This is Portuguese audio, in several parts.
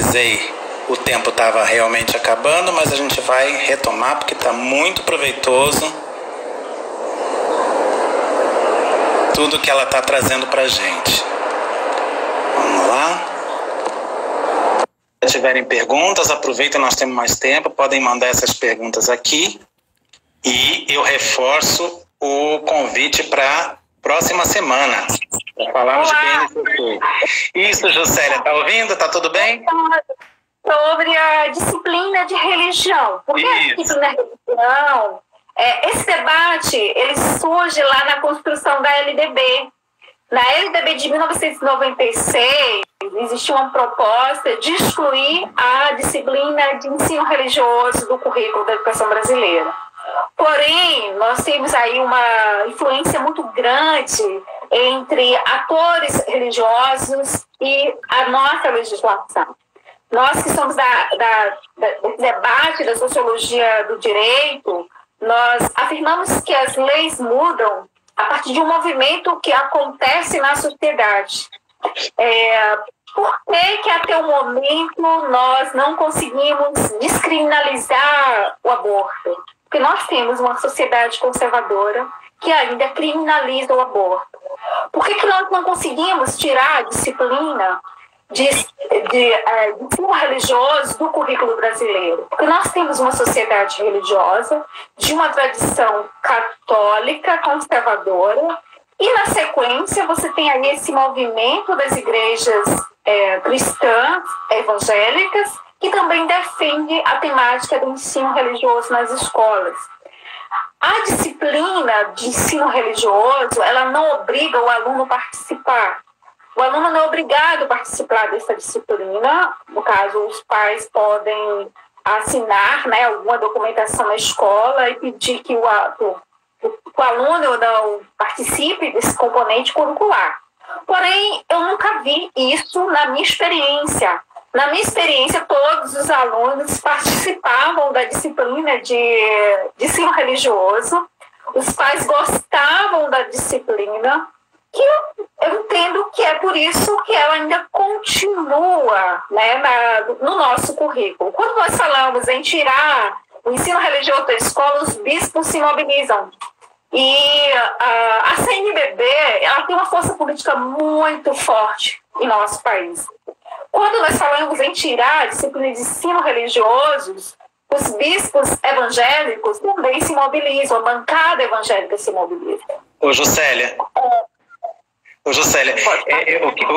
avisei, o tempo estava realmente acabando, mas a gente vai retomar porque está muito proveitoso tudo que ela está trazendo para a gente. Vamos lá. Se tiverem perguntas, aproveitem, nós temos mais tempo, podem mandar essas perguntas aqui. E eu reforço o convite para próxima semana. Falamos de BNCC. Isso, Juscelia, tá ouvindo? Tá tudo bem? Sobre a disciplina de religião. Porque a disciplina de religião, esse debate, ele surge lá na construção da LDB. Na LDB de 1996, existia uma proposta de excluir a disciplina de ensino religioso do currículo da educação brasileira. Porém, nós temos aí uma influência muito grande entre atores religiosos e a nossa legislação. Nós que somos do debate da sociologia do direito, nós afirmamos que as leis mudam a partir de um movimento que acontece na sociedade. Por que até o momento nós não conseguimos descriminalizar o aborto? Porque nós temos uma sociedade conservadora que ainda criminaliza o aborto. Por que nós não conseguimos tirar a disciplina de ensino religioso do currículo brasileiro? Porque nós temos uma sociedade religiosa de uma tradição católica conservadora e, na sequência, você tem aí esse movimento das igrejas cristãs, evangélicas, que também defende a temática do ensino religioso nas escolas. A disciplina de ensino religioso, ela não obriga o aluno a participar. O aluno não é obrigado a participar dessa disciplina. No caso, os pais podem assinar, né, alguma documentação na escola e pedir que o aluno não participe desse componente curricular. Porém, eu nunca vi isso na minha experiência. Na minha experiência, todos os alunos participavam da disciplina de ensino religioso. Os pais gostavam da disciplina, que eu entendo que é por isso que ela ainda continua, né, no nosso currículo. Quando nós falamos em tirar o ensino religioso da escola, os bispos se mobilizam. E a CNBB, ela tem uma força política muito forte em nosso país. Quando nós falamos em tirar a disciplina de ensino religioso, os bispos evangélicos também se mobilizam, a bancada evangélica se mobiliza. Ô, Juscelia,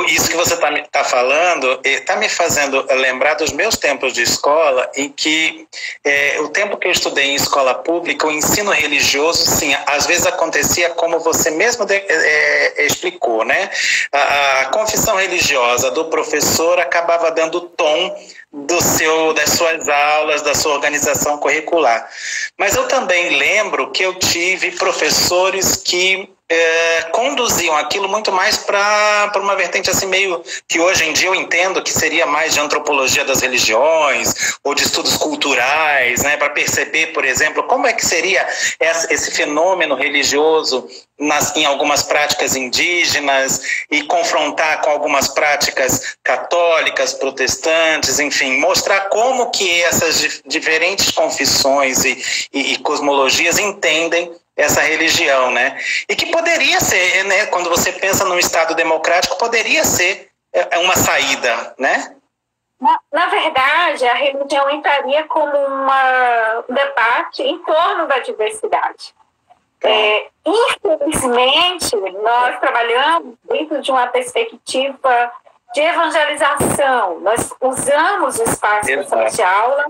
isso que você está falando está me fazendo lembrar dos meus tempos de escola, em que o tempo que eu estudei em escola pública, o ensino religioso, sim, às vezes acontecia como você mesmo explicou, né? A confissão religiosa do professor acabava dando tom das suas aulas, da sua organização curricular. Mas eu também lembro que eu tive professores que conduziam aquilo muito mais para uma vertente assim meio que hoje em dia eu entendo que seria mais de antropologia das religiões ou de estudos culturais, né, para perceber, por exemplo, como é que seria esse fenômeno religioso em algumas práticas indígenas e confrontar com algumas práticas católicas, protestantes, enfim, mostrar como que essas diferentes confissões e cosmologias entendem essa religião, né? E que poderia ser, né, quando você pensa num Estado democrático, poderia ser uma saída, né? Na verdade, a religião entraria como um debate em torno da diversidade. Infelizmente, nós trabalhamos dentro de uma perspectiva de evangelização. Nós usamos o espaço da sala de aula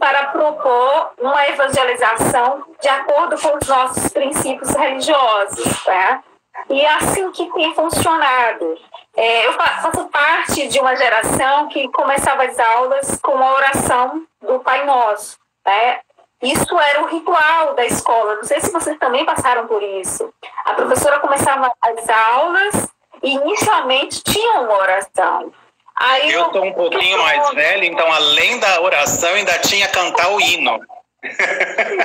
para propor uma evangelização de acordo com os nossos princípios religiosos, tá? E é assim que tem funcionado. Eu faço parte de uma geração que começava as aulas com a oração do Pai Nosso, né? Isso era o ritual da escola. Não sei se vocês também passaram por isso. A professora começava as aulas e inicialmente tinha uma oração. Aí eu estou um pouquinho mais velho, então além da oração ainda tinha cantar o hino.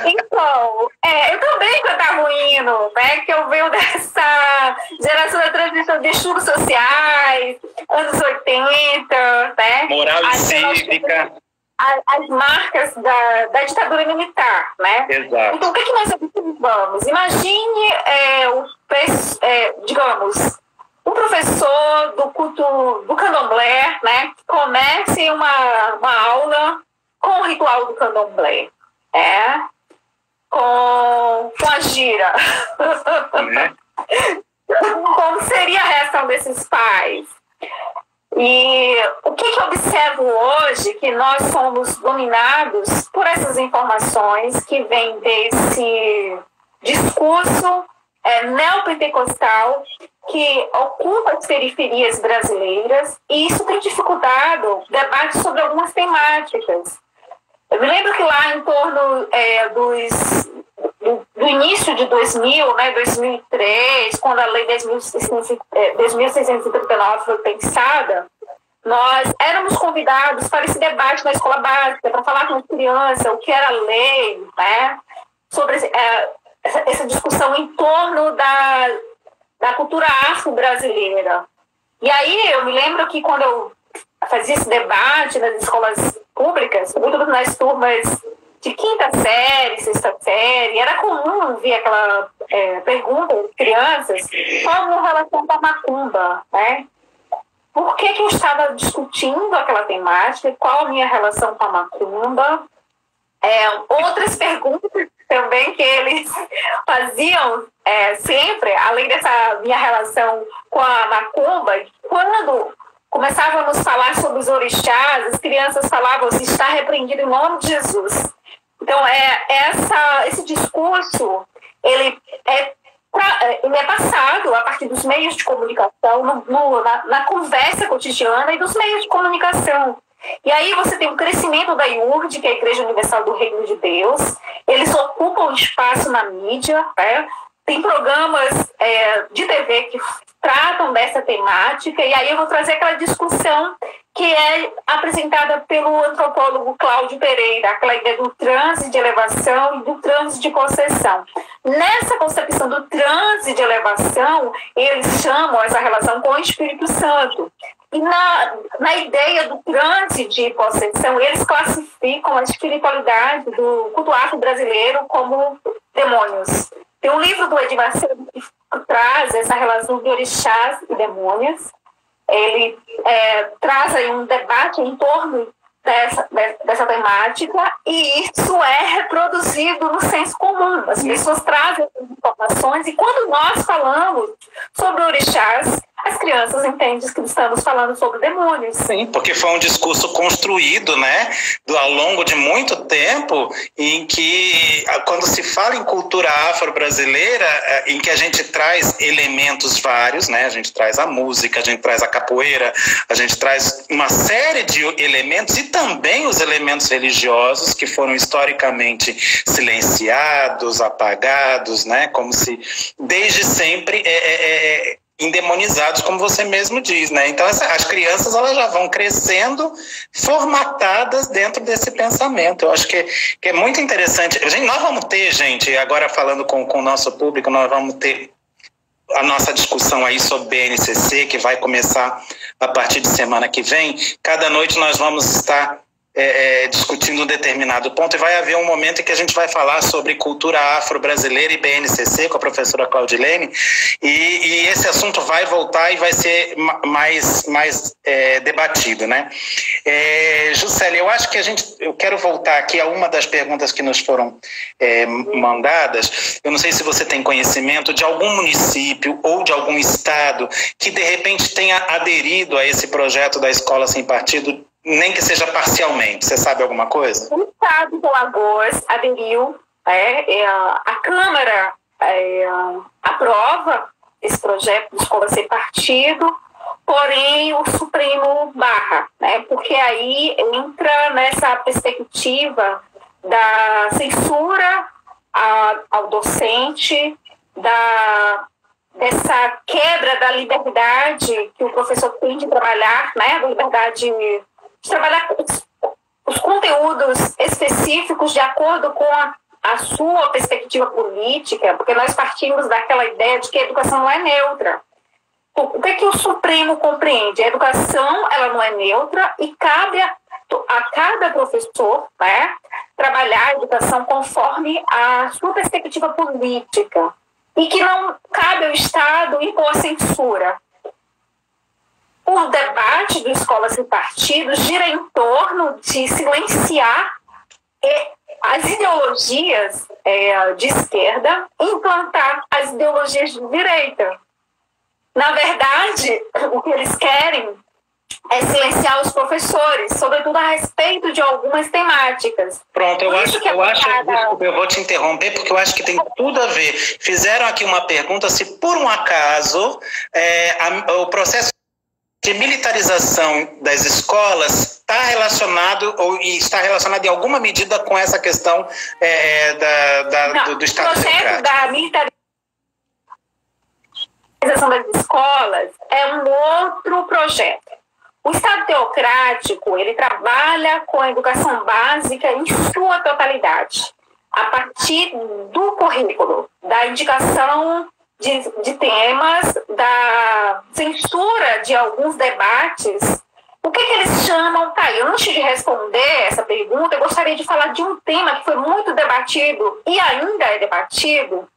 Então, eu também cantava o hino, né? Que eu venho dessa geração da transição de estudos sociais, anos 80, né? moral e cívica. As marcas da ditadura militar, né? Exato. Então, o que nós observamos? Imagine, digamos, um professor do culto do candomblé, né? Que comece uma aula com o ritual do candomblé, com a gira. Como seria a reação desses pais? E o que eu observo hoje, que nós somos dominados por essas informações que vêm desse discurso neopentecostal que ocupa as periferias brasileiras, e isso tem dificultado o debate sobre algumas temáticas. Eu me lembro que lá em torno do início de 2000, 2003, quando a Lei 10.639 foi pensada, nós éramos convidados para esse debate na escola básica, para falar com as crianças o que era a lei, sobre essa discussão em torno da cultura afro-brasileira. E aí eu me lembro que quando eu fazia esse debate nas escolas públicas, muito nas turmas de quinta série, sexta série, era comum ver aquela pergunta das crianças: qual a minha relação com a macumba? Por que eu estava discutindo aquela temática? Qual a minha relação com a macumba? Outras perguntas também que eles faziam sempre, além dessa minha relação com a macumba, quando começávamos a falar sobre os orixás, as crianças falavam: se está repreendido em nome de Jesus. Então, esse discurso, ele é passado a partir dos meios de comunicação, na conversa cotidiana e dos meios de comunicação. E aí você tem o crescimento da IURD, que é a Igreja Universal do Reino de Deus. Eles ocupam espaço na mídia, tem programas de TV que tratam dessa temática, e aí eu vou trazer aquela discussão que é apresentada pelo antropólogo Cláudio Pereira, aquela ideia do transe de elevação e do transe de possessão. Nessa concepção do transe de elevação, eles chamam essa relação com o Espírito Santo. E na ideia do transe de possessão, eles classificam a espiritualidade do culto afro-brasileiro como demônios. Tem um livro do Edir Macedo que traz essa relação de orixás e demônios. Ele traz aí um debate em torno dessa temática, e isso é reproduzido no senso comum. As pessoas trazem essas informações, e quando nós falamos sobre orixás, as crianças entendem que estamos falando sobre demônios. Sim, porque foi um discurso construído, ao longo de muito tempo, em que, quando se fala em cultura afro-brasileira, em que a gente traz elementos vários, a gente traz a música, a gente traz a capoeira, a gente traz uma série de elementos, e também os elementos religiosos que foram historicamente silenciados, apagados, como se desde sempre endemonizados, como você mesmo diz, Então as crianças, elas já vão crescendo formatadas dentro desse pensamento. Eu acho que é muito interessante. Nós vamos ter, gente, agora falando com o nosso público, nós vamos ter a nossa discussão aí sobre BNCC, que vai começar a partir de semana que vem. Cada noite nós vamos estar discutindo um determinado ponto, e vai haver um momento em que a gente vai falar sobre cultura afro-brasileira e BNCC com a professora Claudilene, e esse assunto vai voltar e vai ser mais debatido, Juscelia, eu acho que eu quero voltar aqui a uma das perguntas que nos foram mandadas. Eu não sei se você tem conhecimento de algum município ou de algum estado que de repente tenha aderido a esse projeto da Escola Sem Partido, nem que seja parcialmente. Você sabe alguma coisa? O estado de Alagoas aderiu, a Câmara aprova esse projeto de Escola Sem Partido, porém o Supremo barra, porque aí entra nessa perspectiva da censura ao docente, dessa quebra da liberdade que o professor tem de trabalhar, da liberdade de trabalhar os conteúdos específicos de acordo com a sua perspectiva política, porque nós partimos daquela ideia de que a educação não é neutra. o que é que o Supremo compreende? A educação, ela não é neutra e cabe a cada professor, né, trabalhar a educação conforme a sua perspectiva política e que não cabe ao Estado impor censura. O debate do Escolas e Partidos gira em torno de silenciar as ideologias de esquerda e implantar as ideologias de direita. Na verdade, o que eles querem é silenciar os professores, sobretudo a respeito de algumas temáticas. Pronto, desculpa, eu vou te interromper, porque eu acho que tem tudo a ver. Fizeram aqui uma pergunta se, por um acaso, o processo de militarização das escolas está relacionado está relacionado em alguma medida com essa questão do Estado democrático. O processo da militarização das escolas é um outro projeto. O Estado teocrático, ele trabalha com a educação básica em sua totalidade, a partir do currículo, da indicação de temas, da censura de alguns debates. O que eles chamam? Eu antes de responder essa pergunta, eu gostaria de falar de um tema que foi muito debatido e ainda é debatido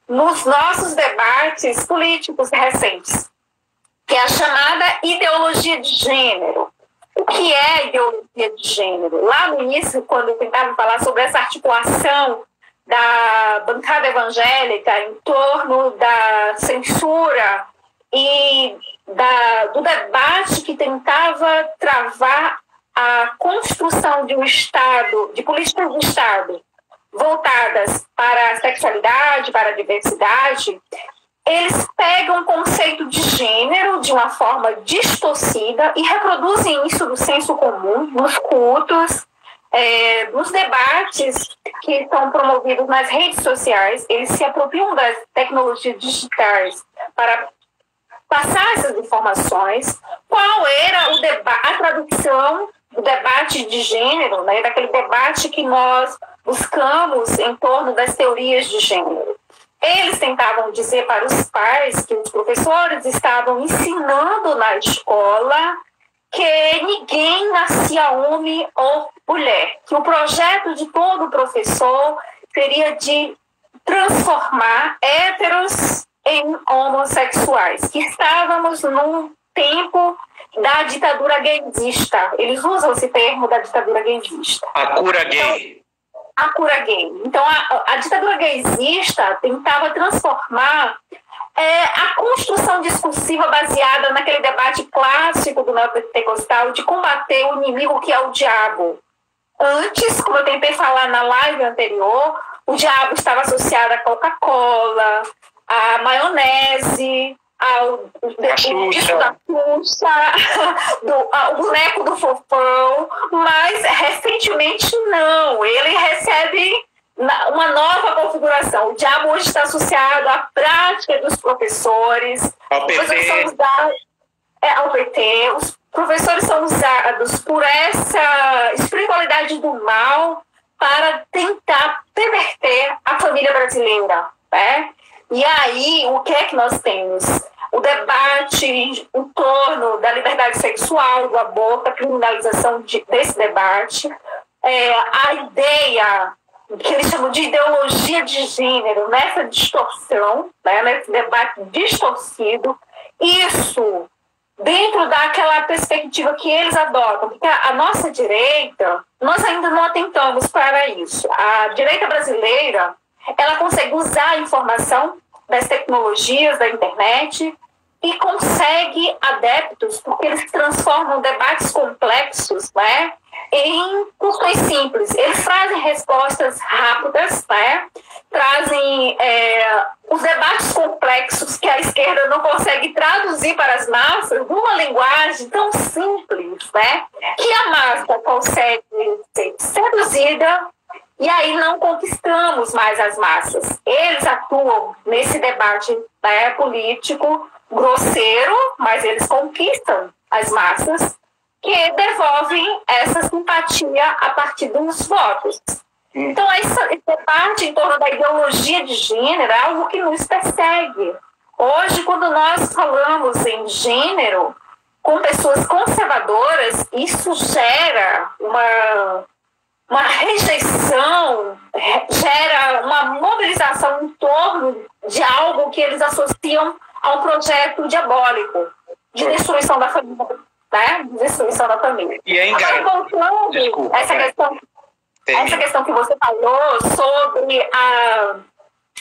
nos nossos debates políticos recentes, que é a chamada ideologia de gênero. O que é a ideologia de gênero? Lá no início, quando eu tentava falar sobre essa articulação da bancada evangélica em torno da censura e do debate que tentava travar a construção de um Estado, de políticas de Estado voltadas para a sexualidade, para a diversidade, eles pegam o conceito de gênero de uma forma distorcida e reproduzem isso do senso comum, nos cultos, nos debates que são promovidos nas redes sociais. Eles se apropriam das tecnologias digitais para passar essas informações. Qual era a tradução do debate de gênero, né, daquele debate que nós buscamos em torno das teorias de gênero? Eles tentavam dizer para os pais que os professores estavam ensinando na escola que ninguém nascia homem ou mulher, que o projeto de todo professor seria de transformar héteros em homossexuais, que estávamos num tempo da ditadura gaysista. Eles usam esse termo da ditadura gaysista. A cura gay. A cura gay. Então, a ditadura gaysista tentava transformar a construção discursiva baseada naquele debate clássico do neopentecostal de combater o inimigo que é o diabo. Antes, como eu tentei falar na live anterior, o diabo estava associado à Coca-Cola, à maionese, ao disco da Xuxa, ao boneco do Fofão, mas recentemente não. Ele recebe uma nova configuração. O diabo hoje está associado à prática dos professores. Ao PT. Ao PT. Os professores são usados por essa espiritualidade do mal para tentar perverter a família brasileira, né? E aí, o que é que nós temos? O debate em torno da liberdade sexual, do aborto, a criminalização desse debate, a ideia que eles chamam de ideologia de gênero, nessa distorção, né, nesse debate distorcido, isso dentro daquela perspectiva que eles adotam, porque a nossa direita, nós ainda não atentamos para isso. A direita brasileira, ela consegue usar a informação das tecnologias, da internet, e consegue adeptos, porque eles transformam debates complexos, né, em questões simples. Eles trazem respostas rápidas, né, trazem os debates complexos que a esquerda não consegue traduzir para as massas numa linguagem tão simples, né, que a massa consegue ser seduzida. E aí não conquistamos mais as massas. Eles atuam nesse debate, né, político grosseiro, mas eles conquistam as massas, que devolvem essa simpatia a partir dos votos. Então, esse debate em torno da ideologia de gênero é algo que nos persegue. Hoje, quando nós falamos em gênero com pessoas conservadoras, isso gera uma rejeição, gera uma mobilização em torno de algo que eles associam a um projeto diabólico de destruição da família, né? Destruição da família. E aí, agora, voltando essa questão que você falou sobre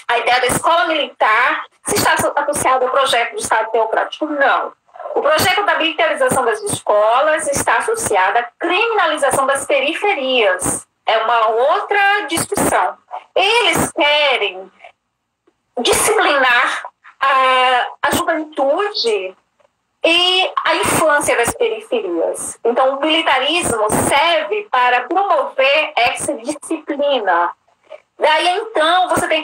a ideia da escola militar, se está associado ao projeto do Estado teocrático, não. O projeto da militarização das escolas está associado à criminalização das periferias. É uma outra discussão. Eles querem disciplinar a juventude e a infância das periferias. Então, o militarismo serve para promover essa disciplina. Daí, então, você tem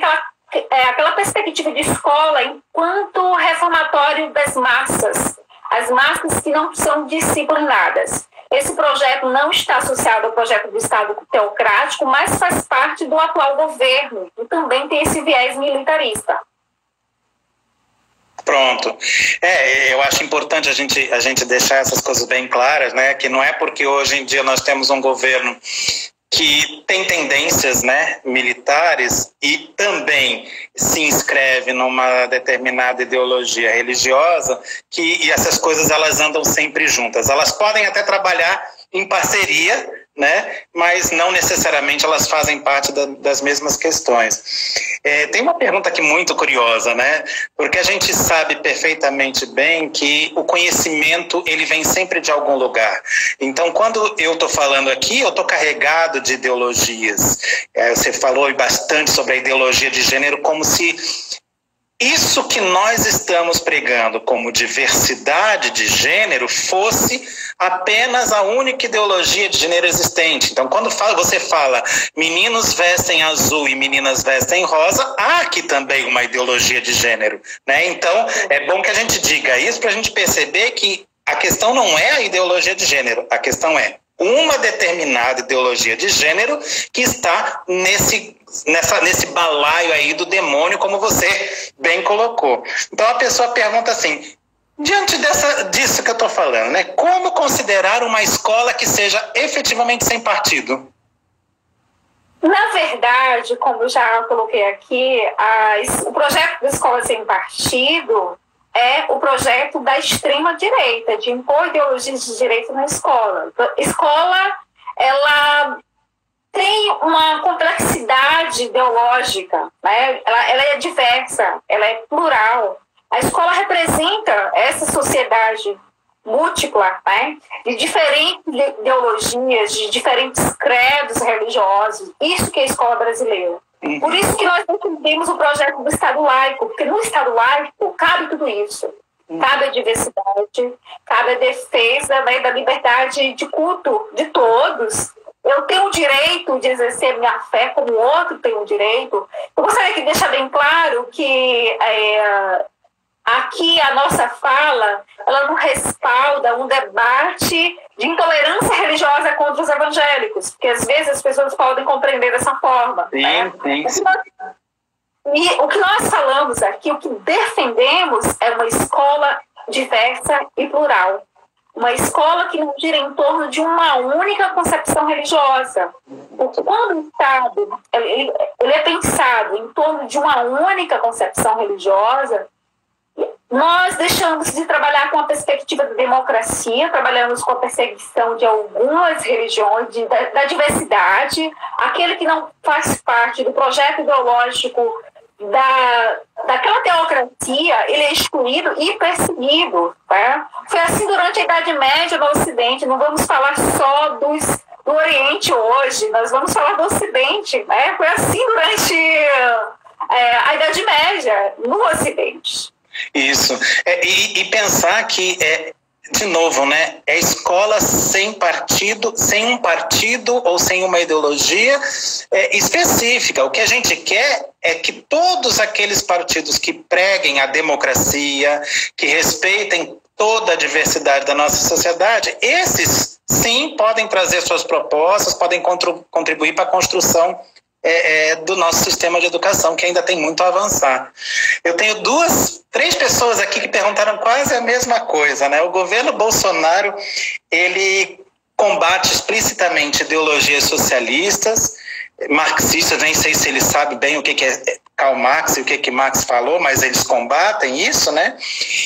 aquela perspectiva de escola enquanto reformatório das massas, as massas que não são disciplinadas. Esse projeto não está associado ao projeto do Estado teocrático, mas faz parte do atual governo, que também tem esse viés militarista. Pronto. Eu acho importante a gente deixar essas coisas bem claras, né? Que não é porque hoje em dia nós temos um governo que tem tendências, né, militares e também se inscreve numa determinada ideologia religiosa e essas coisas elas andam sempre juntas. Elas podem até trabalhar em parceria, né, mas não necessariamente elas fazem parte das mesmas questões. Tem uma pergunta aqui muito curiosa, né, porque a gente sabe perfeitamente bem que o conhecimento ele vem sempre de algum lugar. Então, quando eu estou falando aqui, eu estou carregado de ideologias. Você falou bastante sobre a ideologia de gênero como se isso que nós estamos pregando como diversidade de gênero fosse apenas a única ideologia de gênero existente. Então, quando você fala meninos vestem azul e meninas vestem rosa, há aqui também uma ideologia de gênero, né? Então, é bom que a gente diga isso para a gente perceber que a questão não é a ideologia de gênero, a questão é uma determinada ideologia de gênero que está nesse balaio aí do demônio, como você bem colocou. Então a pessoa pergunta assim, diante disso que eu estou falando, né, como considerar uma escola que seja efetivamente sem partido? Na verdade, como eu já coloquei aqui, o projeto da escola sem partido é o projeto da extrema-direita, de impor ideologias de direita na escola. A escola, ela tem uma complexidade ideológica, né? Ela é diversa, ela é plural. A escola representa essa sociedade múltipla, né? De diferentes ideologias, de diferentes credos religiosos. Isso que é a escola brasileira. Por isso que nós defendemos o projeto do Estado laico, porque no Estado laico cabe tudo isso. Cabe a diversidade, cabe a defesa, né, da liberdade de culto de todos. Eu tenho o direito de exercer minha fé como o outro tem o direito. Eu gostaria de deixar bem claro que aqui a nossa fala, ela não respalda um debate de intolerância religiosa contra os evangélicos, porque às vezes as pessoas podem compreender dessa forma. Sim, né? sim. E o que nós falamos aqui, o que defendemos é uma escola diversa e plural. Uma escola que não gira em torno de uma única concepção religiosa. Quando o Estado ele é pensado em torno de uma única concepção religiosa, nós deixamos de trabalhar com a perspectiva da democracia, trabalhamos com a perseguição de algumas religiões, da diversidade. Aquele que não faz parte do projeto ideológico daquela teocracia, ele é excluído e perseguido. Tá? Foi assim durante a Idade Média no Ocidente. Não vamos falar só do Oriente hoje, nós vamos falar do Ocidente. Né? Foi assim durante a Idade Média no Ocidente. Isso. E pensar que, de novo, né, é escola sem partido, sem um partido ou sem uma ideologia específica. O que a gente quer é que todos aqueles partidos que preguem a democracia, que respeitem toda a diversidade da nossa sociedade, esses sim podem trazer suas propostas, podem contribuir para a construção do nosso sistema de educação, que ainda tem muito a avançar. Eu tenho três pessoas aqui que perguntaram quase a mesma coisa, né? O governo Bolsonaro, ele combate explicitamente ideologias socialistas, marxistas, nem sei se ele sabe bem o que é Karl Marx e o que Marx falou, mas eles combatem isso, né?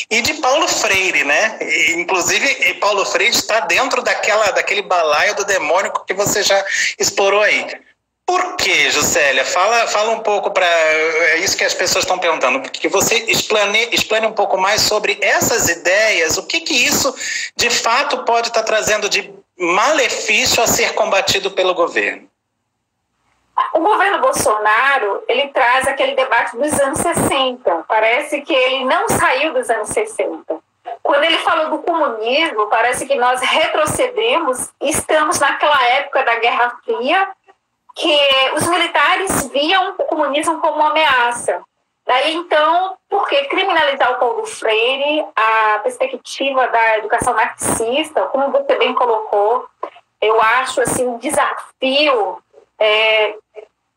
E de Paulo Freire, né? Inclusive, Paulo Freire está dentro daquele balaio do demônio que você já explorou aí. Por quê, Juscelia? Fala um pouco para... É isso que as pessoas estão perguntando. Que você explane um pouco mais sobre essas ideias, o que isso, de fato, pode estar trazendo de malefício a ser combatido pelo governo. O governo Bolsonaro, ele traz aquele debate dos anos 60. Parece que ele não saiu dos anos 60. Quando ele falou do comunismo, parece que nós retrocedemos e estamos naquela época da Guerra Fria, que os militares viam o comunismo como uma ameaça. Daí, então, por que criminalizar o Paulo Freire, a perspectiva da educação marxista, como você bem colocou, eu acho assim, um desafio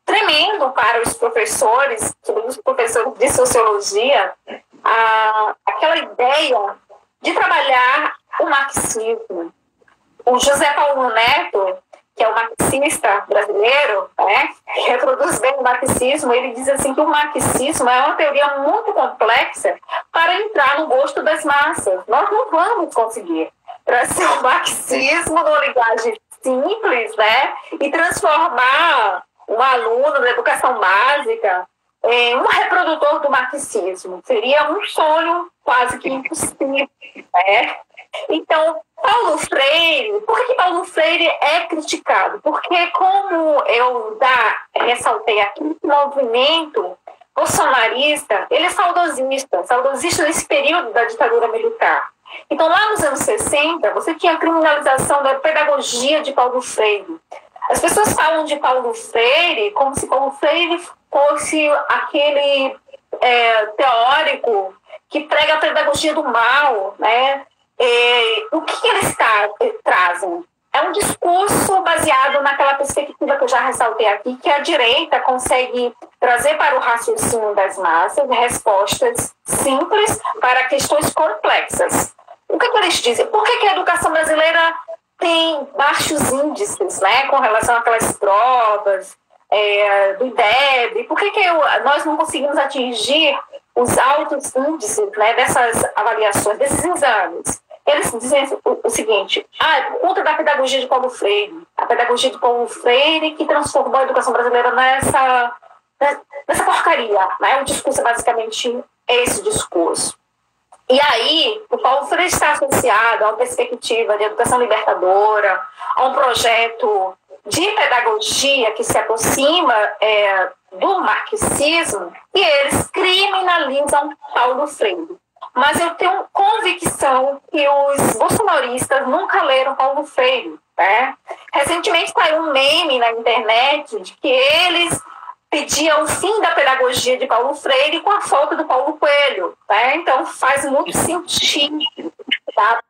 tremendo para os professores de sociologia, aquela ideia de trabalhar o marxismo. O José Paulo Neto, que é um marxista brasileiro, né, que reproduz bem o marxismo, ele diz assim que o marxismo é uma teoria muito complexa para entrar no gosto das massas. Nós não vamos conseguir trazer o marxismo numa linguagem simples, né, e transformar um aluno da educação básica em um reprodutor do marxismo. Seria um sonho quase que impossível, né? Então, Paulo Freire, por que Paulo Freire é criticado? Porque, como eu ressaltei aqui, o movimento bolsonarista, ele é saudosista nesse período da ditadura militar. Então, lá nos anos 60, você tinha a criminalização da pedagogia de Paulo Freire. As pessoas falam de Paulo Freire como se Paulo Freire fosse aquele teórico que prega a pedagogia do mal, né? O que eles trazem? É um discurso baseado naquela perspectiva que eu já ressaltei aqui, que a direita consegue trazer para o raciocínio das massas respostas simples para questões complexas. O que eles dizem? Por que a educação brasileira tem baixos índices, né, com relação àquelas provas do IDEB? Por que nós não conseguimos atingir os altos índices, né, dessas avaliações, desses exames? Eles dizem o seguinte: por conta da pedagogia de Paulo Freire, a pedagogia de Paulo Freire que transformou a educação brasileira nessa porcaria, né? O discurso é basicamente esse discurso. E aí, o Paulo Freire está associado a uma perspectiva de educação libertadora, a um projeto de pedagogia que se aproxima do marxismo, e eles criminalizam Paulo Freire. Mas eu tenho convicção que os bolsonaristas nunca leram Paulo Freire, né? Recentemente saiu um meme na internet de que eles pediam o fim da pedagogia de Paulo Freire com a falta do Paulo Coelho, né? Então faz muito sentido, tá?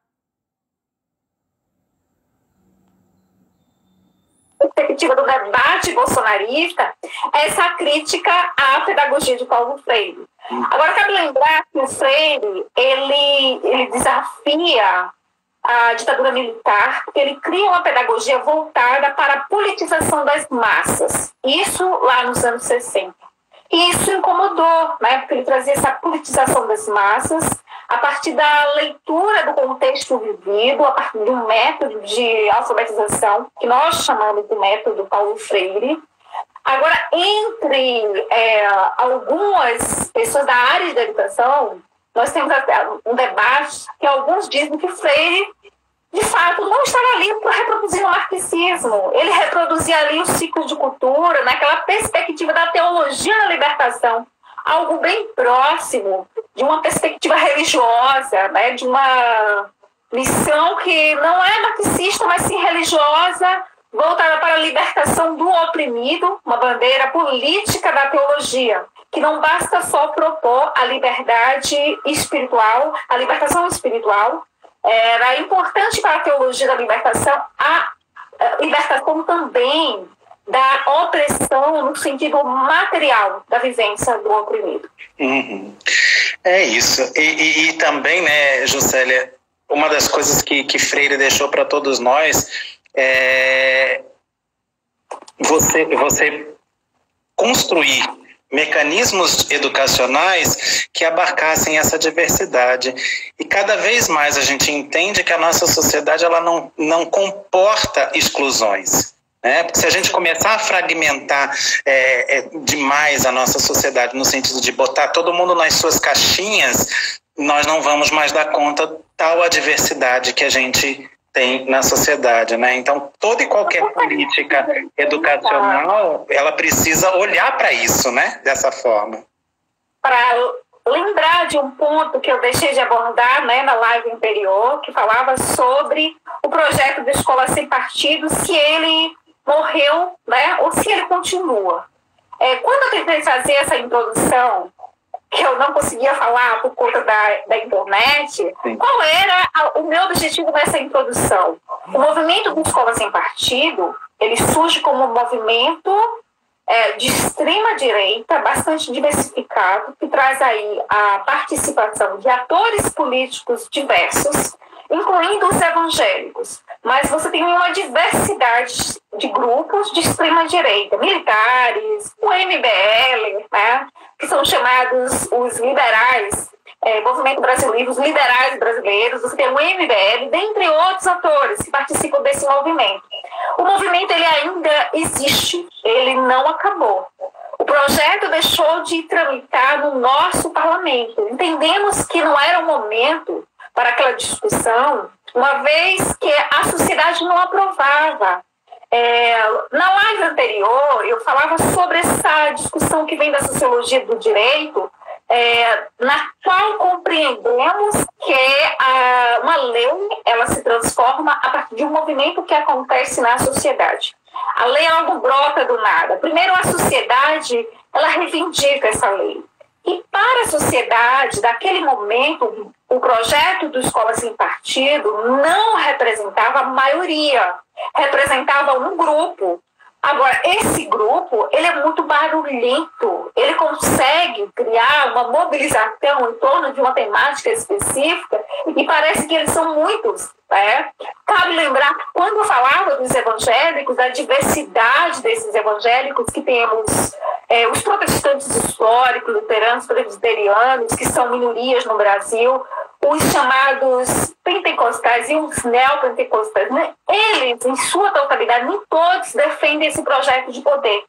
A perspectiva do debate bolsonarista, essa crítica à pedagogia de Paulo Freire. Agora, cabe lembrar que o Freire, ele desafia a ditadura militar, porque ele cria uma pedagogia voltada para a politização das massas. Isso lá nos anos 60. E isso incomodou, né? Porque ele trazia essa politização das massas a partir da leitura do contexto vivido, a partir de um método de alfabetização, que nós chamamos de método Paulo Freire. Agora, entre algumas pessoas da área da educação, nós temos um debate que alguns dizem que Freire, de fato, não estava ali para reproduzir o marxismo. Ele reproduzia ali os ciclos de cultura, naquela perspectiva da teologia da libertação, algo bem próximo de uma perspectiva religiosa, né, de uma missão que não é marxista, mas sim religiosa, voltada para a libertação do oprimido, uma bandeira política da teologia, que não basta só propor a liberdade espiritual, a libertação espiritual. Era importante para a teologia da libertação a libertação também da opressão no sentido material da vivência do oprimido. Uhum. É isso. E também, né, Juscelia, uma das coisas que Freire deixou para todos nós é você construir mecanismos educacionais que abarcassem essa diversidade. E cada vez mais a gente entende que a nossa sociedade ela não comporta exclusões. Porque se a gente começar a fragmentar demais a nossa sociedade no sentido de botar todo mundo nas suas caixinhas, nós não vamos mais dar conta tal a diversidade que a gente tem na sociedade, né? Então, toda e qualquer política educacional, ela precisa olhar para isso, né? Dessa forma. Para lembrar de um ponto que eu deixei de abordar, né, na live anterior, que falava sobre o projeto da Escola Sem Partido, se ele morreu, né, ou se ele continua. Quando eu tentei fazer essa introdução, que eu não conseguia falar por conta da internet, sim, qual era o meu objetivo nessa introdução? O movimento do Escola Sem Partido, ele surge como um movimento de extrema-direita, bastante diversificado, que traz aí a participação de atores políticos diversos, incluindo os evangélicos. Mas você tem uma diversidade de grupos de extrema-direita, militares, o MBL, né, que são chamados os liberais, Movimento Brasileiro, os liberais brasileiros, você tem o MBL, dentre outros atores que participam desse movimento. O movimento ele ainda existe, ele não acabou. O projeto deixou de tramitar no nosso parlamento. Entendemos que não era o momento para aquela discussão, uma vez que a sociedade não aprovava. Na live anterior, eu falava sobre essa discussão que vem da sociologia do direito, na qual compreendemos que uma lei ela se transforma a partir de um movimento que acontece na sociedade. A lei algo brota do nada. Primeiro, a sociedade ela reivindica essa lei. E para a sociedade, daquele momento, o projeto do Escola Sem Partido não representava a maioria, representava um grupo. Agora, esse grupo, ele é muito barulhento, ele consegue criar uma mobilização em torno de uma temática específica e parece que eles são muitos. Cabe lembrar que quando eu falava dos evangélicos, da diversidade desses evangélicos, que temos os protestantes históricos, luteranos, presbiterianos, que são minorias no Brasil, os chamados pentecostais e os neopentecostais, né? Eles, em sua totalidade, nem todos defendem esse projeto de poder.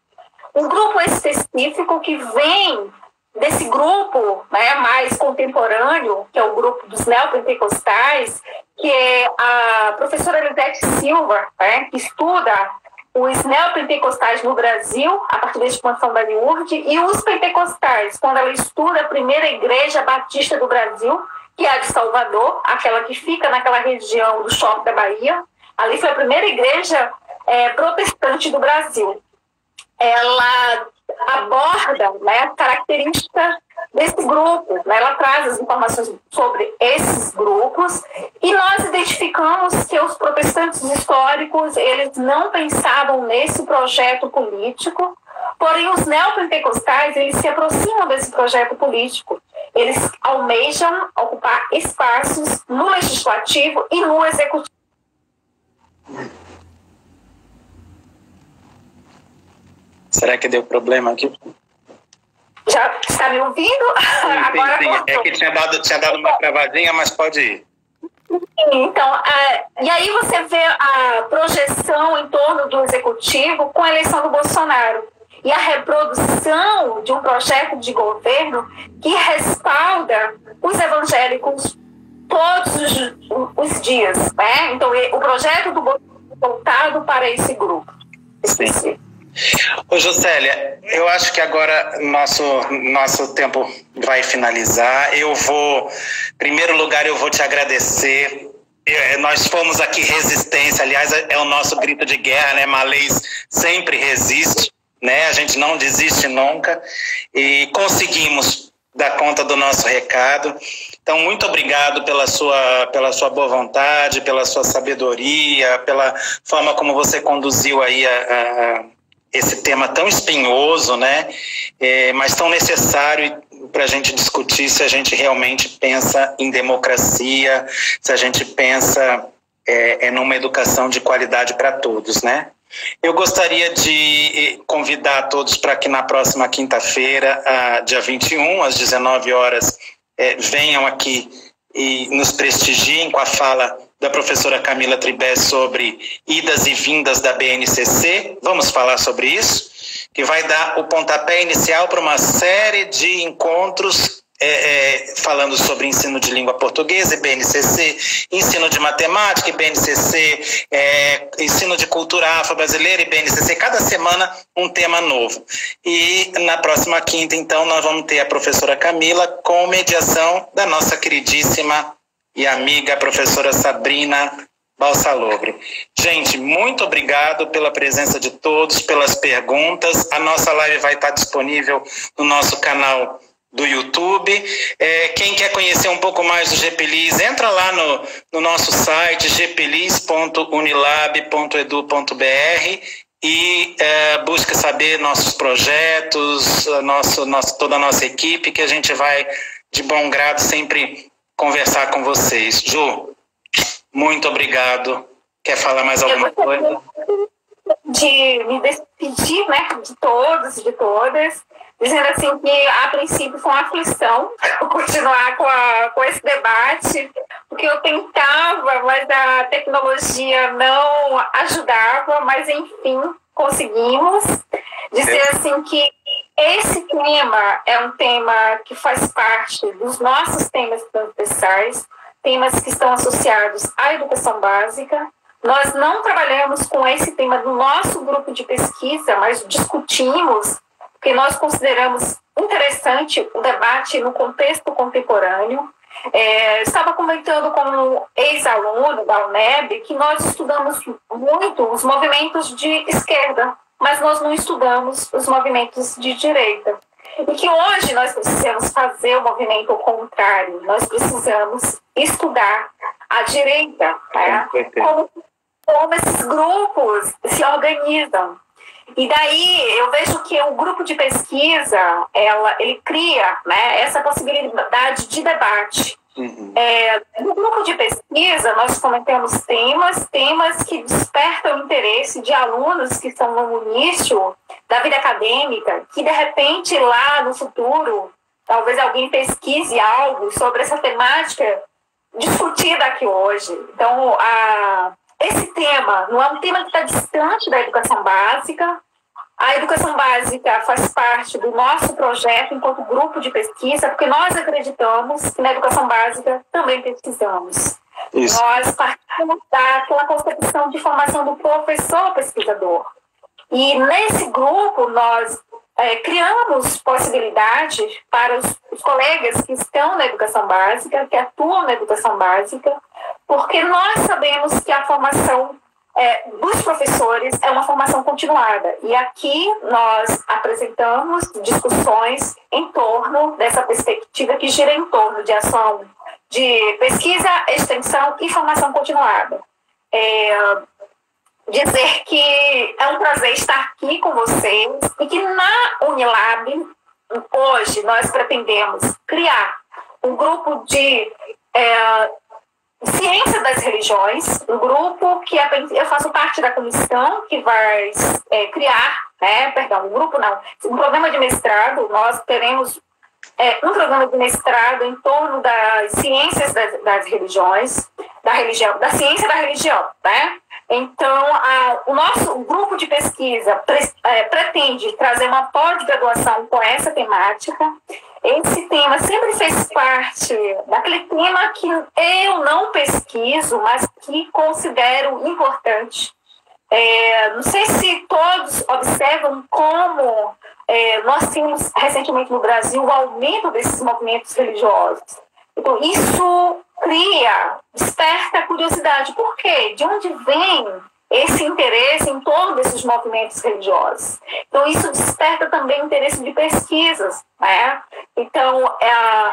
Um grupo específico que vem desse grupo, né, mais contemporâneo, que é o grupo dos neopentecostais, que é a professora Elisete Silva, que estuda os neopentecostais no Brasil, a partir da expansão da Liurde, e os pentecostais, quando ela estuda a primeira igreja batista do Brasil, que é a de Salvador, aquela que fica naquela região do Shopping da Bahia. Ali foi a primeira igreja protestante do Brasil. Ela aborda, né, a característica desse grupo, né? Ela traz as informações sobre esses grupos e nós identificamos que os protestantes históricos eles não pensavam nesse projeto político, porém os neopentecostais eles se aproximam desse projeto político. Eles almejam ocupar espaços no legislativo e no executivo. Será que deu problema aqui? Já está me ouvindo? Sim, agora sim. É que tinha dado uma travadinha, mas pode ir. Então, e aí você vê a projeção em torno do executivo com a eleição do Bolsonaro. E a reprodução de um projeto de governo que respalda os evangélicos todos os dias. Né? Então, o projeto do Bolsonaro é voltado para esse grupo. Sim. Ô, Juscelia, eu acho que agora nosso tempo vai finalizar. Em primeiro lugar, eu vou te agradecer. Nós fomos aqui resistência, aliás, é o nosso grito de guerra, né? Malês sempre resiste, né? A gente não desiste nunca e conseguimos dar conta do nosso recado. Então, muito obrigado pela sua boa vontade, pela sua sabedoria, pela forma como você conduziu aí esse tema tão espinhoso, né? Mas tão necessário para a gente discutir se a gente realmente pensa em democracia, se a gente pensa numa educação de qualidade para todos, né? Eu gostaria de convidar todos para que na próxima quinta-feira, dia 21, às 19 horas, venham aqui e nos prestigiem com a fala da professora Camila Tribes sobre idas e vindas da BNCC. Vamos falar sobre isso, que vai dar o pontapé inicial para uma série de encontros falando sobre ensino de língua portuguesa e BNCC, ensino de matemática e BNCC, ensino de cultura afro-brasileira e BNCC, cada semana um tema novo. E na próxima quinta, então, nós vamos ter a professora Camila com mediação da nossa queridíssima e amiga professora Sabrina Balsalobre. Gente, muito obrigado pela presença de todos, pelas perguntas. A nossa live vai estar disponível no nosso canal do YouTube. Quem quer conhecer um pouco mais do GPLIS, entra lá no nosso site gplis.unilab.edu.br e busca saber nossos projetos, toda a nossa equipe, que a gente vai, de bom grado, sempre conversar com vocês. Ju, muito obrigado. Quer falar mais alguma coisa? De me despedir, né, de todos e de todas, dizendo assim que a princípio foi uma aflição continuar com esse debate, porque eu tentava, mas a tecnologia não ajudava, mas enfim, conseguimos. Dizer assim que esse tema é um tema que faz parte dos nossos temas transversais, temas que estão associados à educação básica. Nós não trabalhamos com esse tema no nosso grupo de pesquisa, mas discutimos, porque nós consideramos interessante o debate no contexto contemporâneo. Estava comentando com um ex-aluno da UNEB que nós estudamos muito os movimentos de esquerda, mas nós não estudamos os movimentos de direita. E que hoje nós precisamos fazer o movimento contrário, nós precisamos estudar a direita, né? Como esses grupos se organizam. E daí eu vejo que o grupo de pesquisa, ele cria, né, essa possibilidade de debate. No grupo de pesquisa, nós comentamos temas que despertam o interesse de alunos que estão no início da vida acadêmica, que de repente lá no futuro, talvez alguém pesquise algo sobre essa temática discutida aqui hoje. Então, esse tema não é um tema que está distante da educação básica. A educação básica faz parte do nosso projeto enquanto grupo de pesquisa, porque nós acreditamos que na educação básica também pesquisamos. Isso. Nós partimos daquela concepção de formação do professor pesquisador. E nesse grupo nós criamos possibilidades para os colegas que estão na educação básica, que atuam na educação básica, porque nós sabemos que a formação dos professores é uma formação continuada. E aqui nós apresentamos discussões em torno dessa perspectiva que gira em torno de ação de pesquisa, extensão e formação continuada. Dizer que é um prazer estar aqui com vocês e que na Unilab, hoje, nós pretendemos criar um grupo de ciência das religiões, um grupo que eu faço parte da comissão que vai criar, um grupo não, um programa de mestrado. Nós teremos um programa de mestrado em torno das ciências das religiões, da ciência da religião, né? Então, o nosso grupo de pesquisa pretende trazer uma pós-graduação com essa temática. Esse tema sempre fez parte daquele tema que eu não pesquiso, mas que considero importante. Não sei se todos observam como nós temos recentemente no Brasil o aumento desses movimentos religiosos. Então, isso desperta curiosidade. Por quê? De onde vem esse interesse em torno desses movimentos religiosos? Então, isso desperta também interesse de pesquisas, né? Então,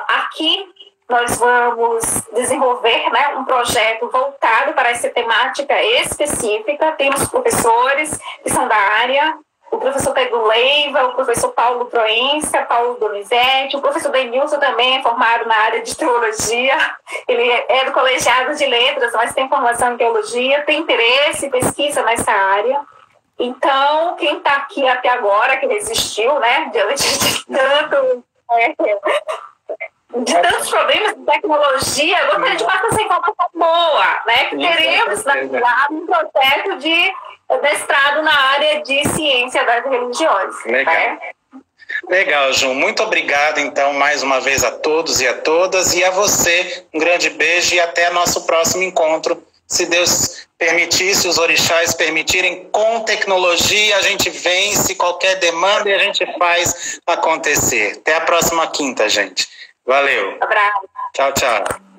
aqui nós vamos desenvolver, né, um projeto voltado para essa temática específica. Temos professores que são da área, o professor Pedro Leiva, o professor Paulo Proença, Paulo Donizete, o professor Denilson também é formado na área de teologia, ele é do colegiado de letras, mas tem formação em teologia, tem interesse, pesquisa nessa área. Então, quem está aqui até agora, que resistiu, né, diante de tantos problemas de tecnologia, eu gostaria de passar essa informação boa, né, que teremos lá um processo de mestrado na área de ciência das religiões. Legal. Né? Legal, Ju. Muito obrigado, então, mais uma vez a todos e a todas. E a você, um grande beijo e até nosso próximo encontro. Se Deus permitir, se os orixás permitirem, com tecnologia a gente vence qualquer demanda e a gente faz acontecer. Até a próxima quinta, gente. Valeu. Abraço. Tchau, tchau.